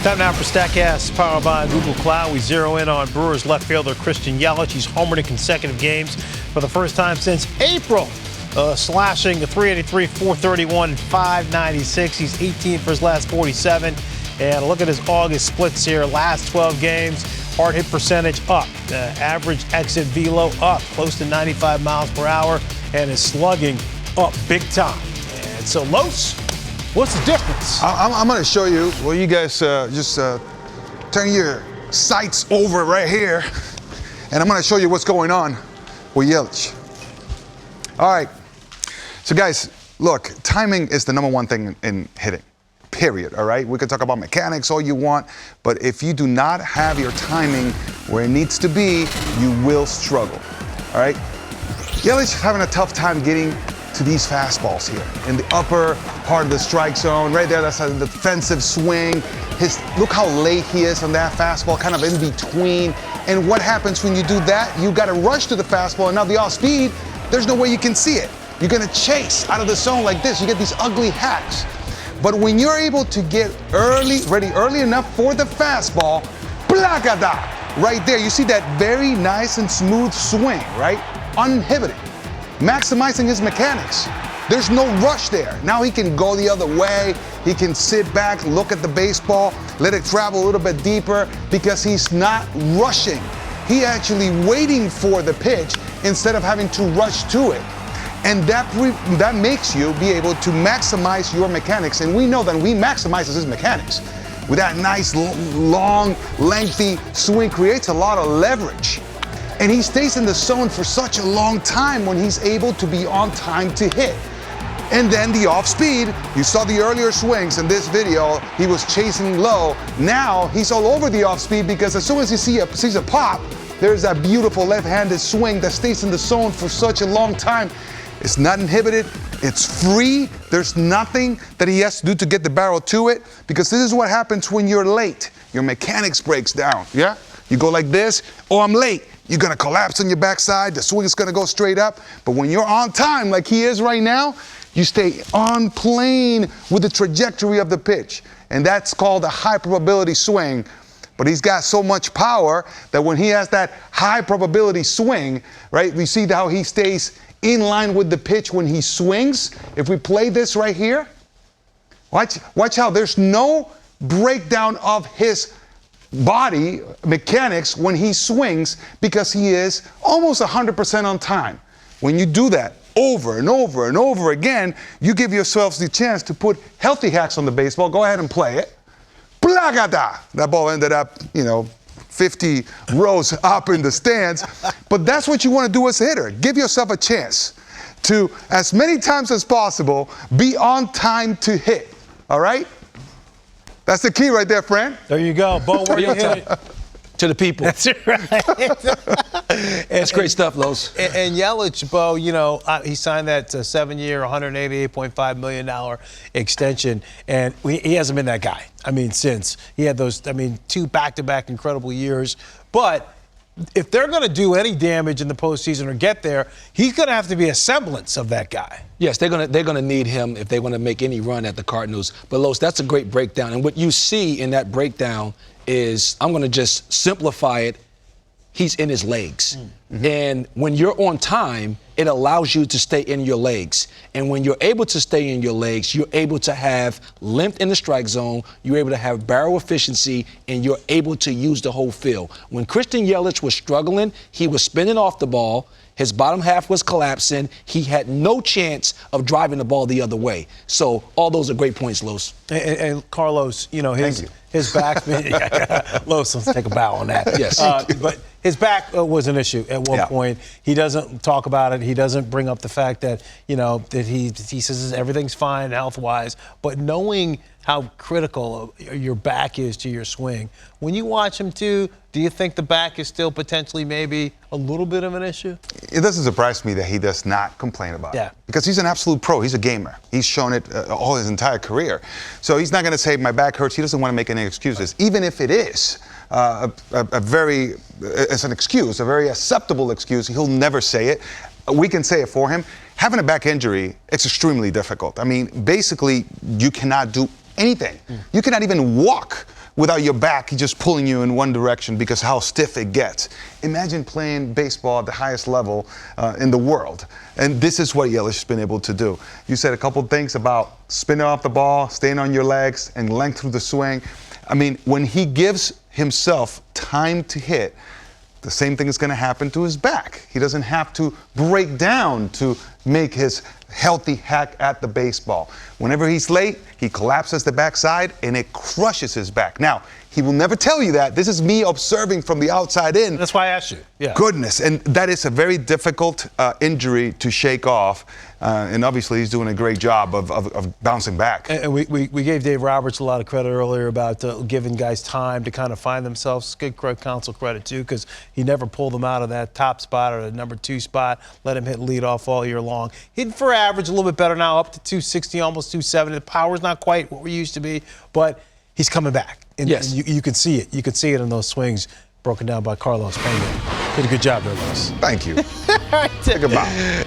Time now for StatCast, powered by Google Cloud. We zero in on Brewers left fielder Christian Yelich. He's homered in consecutive games for the first time since April, slashing the .383, .431, .596. He's 18 for his last 47. And look at his August splits here. Last 12 games, hard hit percentage up. Average exit velo up, close to 95 miles per hour. And his slugging up big time. And so, Los, what's the difference? I'm going to show you. Well, you guys just turn your sights over right here, and I'm going to show you what's going on with Yelich. All right. So, guys, look, timing is the number one thing in hitting, period, all right? We can talk about mechanics all you want, but if you do not have your timing where it needs to be, you will struggle, all right? Yelich is having a tough time getting to these fastballs here in the upper part of the strike zone. Right there, that's a defensive swing. Look how late he is on that fastball, kind of in between. And what happens when you do that? You got to rush to the fastball, and now the off speed, there's no way you can see it. You're going to chase out of the zone like this. You get these ugly hacks. But when you're able to get ready early enough for the fastball, blacada, right there. You see that very nice and smooth swing, right? Uninhibited. Maximizing his mechanics. There's no rush there. Now he can go the other way. He can sit back, look at the baseball, let it travel a little bit deeper because he's not rushing. He actually waiting for the pitch instead of having to rush to it. And that makes you be able to maximize your mechanics. And we know that we maximize his mechanics. With that nice, long, lengthy swing creates a lot of leverage. And he stays in the zone for such a long time when he's able to be on time to hit. And then the off speed, you saw the earlier swings in this video, he was chasing low. Now he's all over the off speed because as soon as he sees a pop, there's that beautiful left-handed swing that stays in the zone for such a long time. It's not inhibited, it's free. There's nothing that he has to do to get the barrel to it because this is what happens when you're late. Your mechanics breaks down, yeah? You go like this, oh, I'm late. You're gonna collapse on your backside, the swing is gonna go straight up. But when you're on time, like he is right now, you stay on plane with the trajectory of the pitch. And that's called a high probability swing. But he's got so much power that when he has that high probability swing, right, we see how he stays in line with the pitch when he swings. If we play this right here, watch how there's no breakdown of his body mechanics when he swings because he is almost 100% on time. When you do that over and over and over again, you give yourselves the chance to put healthy hacks on the baseball. Go ahead and play it. Blagada! That ball ended up, 50 rows up in the stands. But that's what you want to do as a hitter. Give yourself a chance to, as many times as possible, be on time to hit. All right? That's the key right there, friend. There you go. Bo, where you hit it? To the people. That's right. That's great stuff, Los. And Yelich, Bo, he signed that 7-year, $188.5 million extension, and he hasn't been that guy. Since he had those, 2 back-to-back incredible years. But if they're going to do any damage in the postseason or get there, he's going to have to be a semblance of that guy. Yes, they're gonna need him if they want to make any run at the Cardinals. But Los, that's a great breakdown, and what you see in that breakdown is, I'm going to just simplify it, he's in his legs. Mm-hmm. And when you're on time, it allows you to stay in your legs. And when you're able to stay in your legs, you're able to have length in the strike zone, you're able to have barrel efficiency, and you're able to use the whole field. When Christian Yelich was struggling, he was spinning off the ball, his bottom half was collapsing, he had no chance of driving the ball the other way. So all those are great points, Los. And Carlos, his back, Los, let's take a bow on that. Yes. But his back was an issue at one point. He doesn't talk about it. He doesn't bring up the fact that, that he says everything's fine health-wise. But knowing how critical your back is to your swing, when you watch him too, do you think the back is still potentially maybe a little bit of an issue? It doesn't surprise me that he does not complain about it. Because he's an absolute pro. He's a gamer. He's shown it all his entire career. So he's not going to say, my back hurts. He doesn't want to make any excuses. Even if it is it's an excuse, a very acceptable excuse, he'll never say it. We can say it for him. Having a back injury, it's extremely difficult. Basically, you cannot do anything. You cannot even walk without your back just pulling you in one direction because how stiff it gets. Imagine playing baseball at the highest level in the world. And this is what Yelich has been able to do. You said a couple things about spinning off the ball, staying on your legs, and length through the swing. I mean, when he gives himself time to hit, the same thing is going to happen to his back. He doesn't have to break down to make his healthy hack at the baseball. Whenever he's late, he collapses the backside and it crushes his back. Now, he will never tell you that. This is me observing from the outside in. That's why I asked you. Yeah. Goodness, and that is a very difficult injury to shake off. And obviously, he's doing a great job of bouncing back. And we gave Dave Roberts a lot of credit earlier about giving guys time to kind of find themselves. Good counsel credit, too, because he never pulled them out of that top spot or the number 2 spot, let him hit leadoff all year long. Hitting for average a little bit better now, up to 260, almost 270. The power's not quite what we used to be, but he's coming back. And, yes. and you can see it. You can see it in those swings broken down by Carlos Pena. Did a good job there, Luis. Thank you. Take a bow.